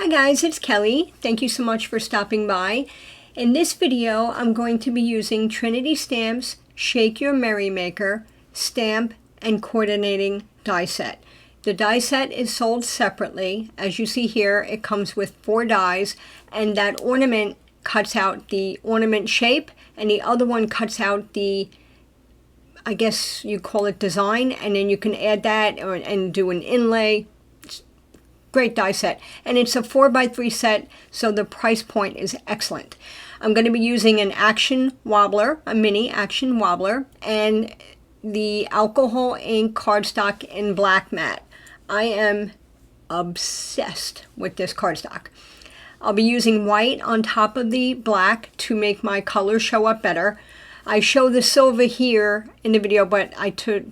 Hi guys, it's Kelly. Thank you so much for stopping by. In this video, I'm going to be using Trinity Stamps Shake Your Merrymaker stamp and coordinating die set. The die set is sold separately. As you see here, it comes with 4 dies, and that ornament cuts out the ornament shape, and the other one cuts out the, I guess you call it design, and then you can add that and do an inlay. Great die set, and it's a 4x3 set, so the price point is excellent. I'm going to be using an action wobbler, a mini action wobbler, and the alcohol ink cardstock in black mat. I am obsessed with this cardstock. I'll be using white on top of the black to make my colors show up better. I show the silver here in the video, but I took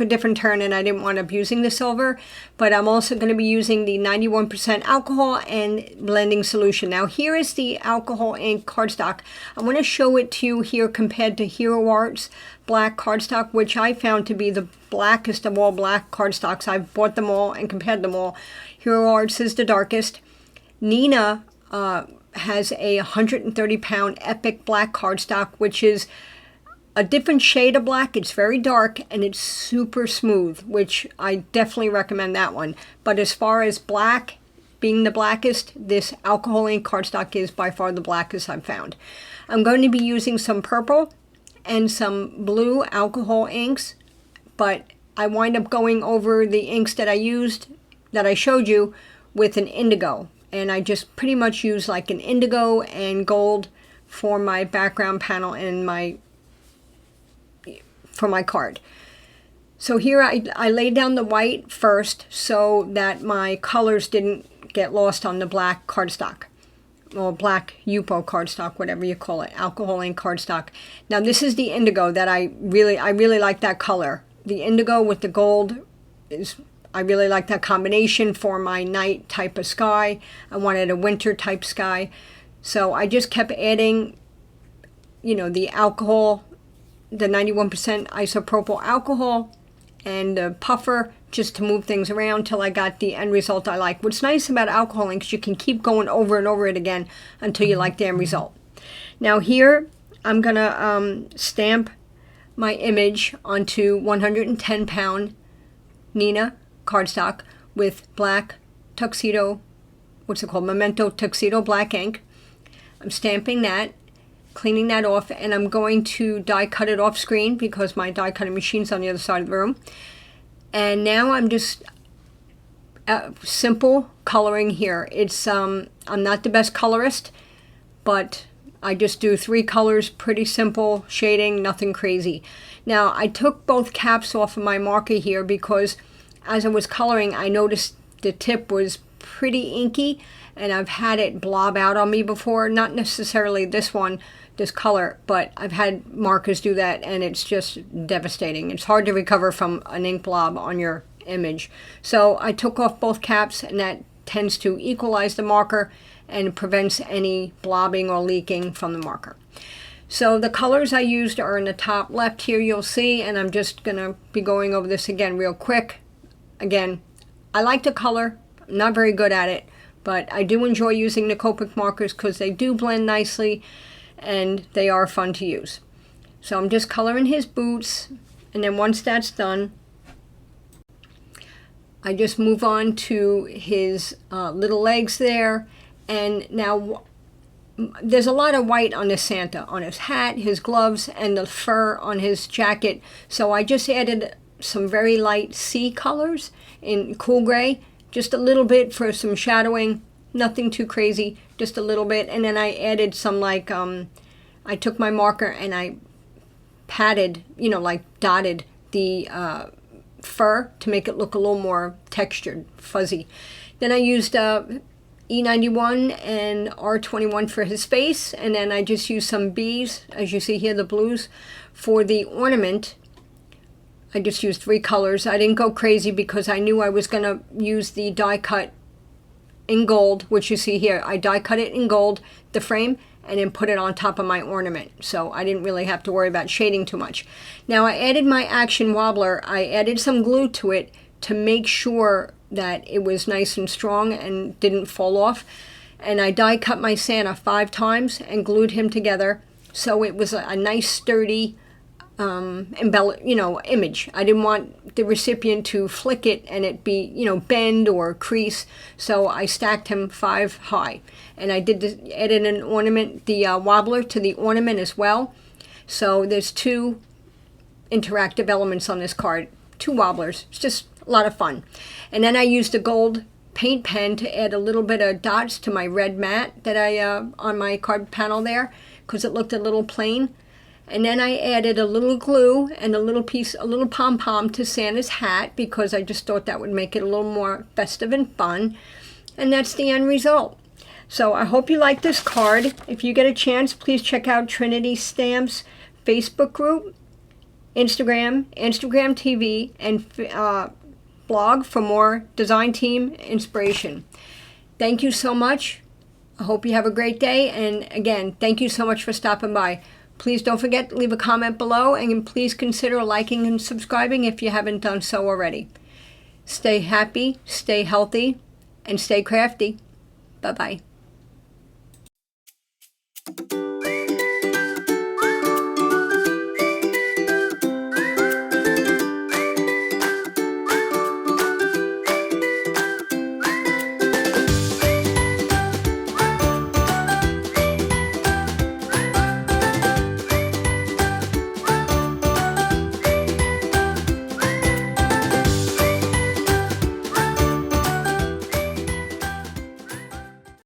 a different turn and I didn't want to be using the silver, but I'm also going to be using the 91% alcohol and blending solution. Now here is the alcohol ink cardstock. I want to show it to you here compared to Hero Art's black cardstock, which I found to be the blackest of all black cardstocks. I've bought them all and compared them all. Hero Art's is the darkest. Neenah has a 130-pound epic black cardstock, which is a different shade of black. It's very dark and it's super smooth, which I definitely recommend that one. But as far as black being the blackest, this alcohol ink cardstock is by far the blackest I've found. I'm going to be using some purple and some blue alcohol inks, but I wind up going over the inks that I used, that I showed you, with an indigo. And I just pretty much use like an indigo and gold for my background panel and for my card. So here I laid down the white first so that my colors didn't get lost on the black cardstock, or black Yupo cardstock, whatever you call it, alcohol ink cardstock. Now this is the indigo that I really like that color. The indigo with the gold I really like that combination for my night type of sky. I wanted a winter type sky. So I just kept adding, the alcohol, the 91% isopropyl alcohol, and the puffer, just to move things around till I got the end result I like. What's nice about alcohol inks, you can keep going over and over it again until you like the end result. Now here, I'm gonna stamp my image onto 110-pound Neenah cardstock with black Tuxedo, what's it called, Memento Tuxedo black ink. I'm stamping that, cleaning that off, and I'm going to die cut it off screen because my die cutting machine's on the other side of the room. And now I'm just simple coloring here. It's I'm not the best colorist, but I just do 3 colors, pretty simple shading, nothing crazy. Now I took both caps off of my marker here because as I was coloring, I noticed the tip was pretty inky, and I've had it blob out on me before. Not necessarily this color, but I've had markers do that, and it's just devastating. It's hard to recover from an ink blob on your image. So I took off both caps, and that tends to equalize the marker and prevents any blobbing or leaking from the marker. So the colors I used are in the top left here, you'll see, and I'm just going to be going over this again real quick. Again, I like to color. I'm not very good at it, but I do enjoy using the Copic markers because they do blend nicely and they are fun to use. So I'm just coloring his boots, and then once that's done, I just move on to his little legs there. And now there's a lot of white on the Santa, on his hat, his gloves, and the fur on his jacket. So I just added some very light sea colors in cool gray, just a little bit for some shadowing, nothing too crazy, just a little bit. And then I added some I took my marker and I patted, dotted the fur to make it look a little more textured, fuzzy. Then I used E91 and R21 for his face, and then I just used some B's, as you see here, the blues, for the ornament. I just used 3 colors. I didn't go crazy because I knew I was going to use the die cut in gold, which you see here. I die cut it in gold, the frame, and then put it on top of my ornament. So I didn't really have to worry about shading too much. Now I added my action wobbler. I added some glue to it to make sure that it was nice and strong and didn't fall off. And I die cut my Santa 5 times and glued him together, so it was a nice sturdy image. I didn't want the recipient to flick it and it be, bend or crease. So I stacked him 5 high, and I added an ornament, the wobbler, to the ornament as well. So there's 2 interactive elements on this card, 2 wobblers. It's just a lot of fun. And then I used a gold paint pen to add a little bit of dots to my red mat that I on my card panel there, because it looked a little plain. And then I added a little glue and a little pom-pom to Santa's hat, because I just thought that would make it a little more festive and fun. And that's the end result. So I hope you like this card. If you get a chance, please check out Trinity Stamps Facebook group, Instagram TV, and blog for more design team inspiration. Thank you so much. I hope you have a great day. And again, thank you so much for stopping by. Please don't forget to leave a comment below, and please consider liking and subscribing if you haven't done so already. Stay happy, stay healthy, and stay crafty. Bye-bye.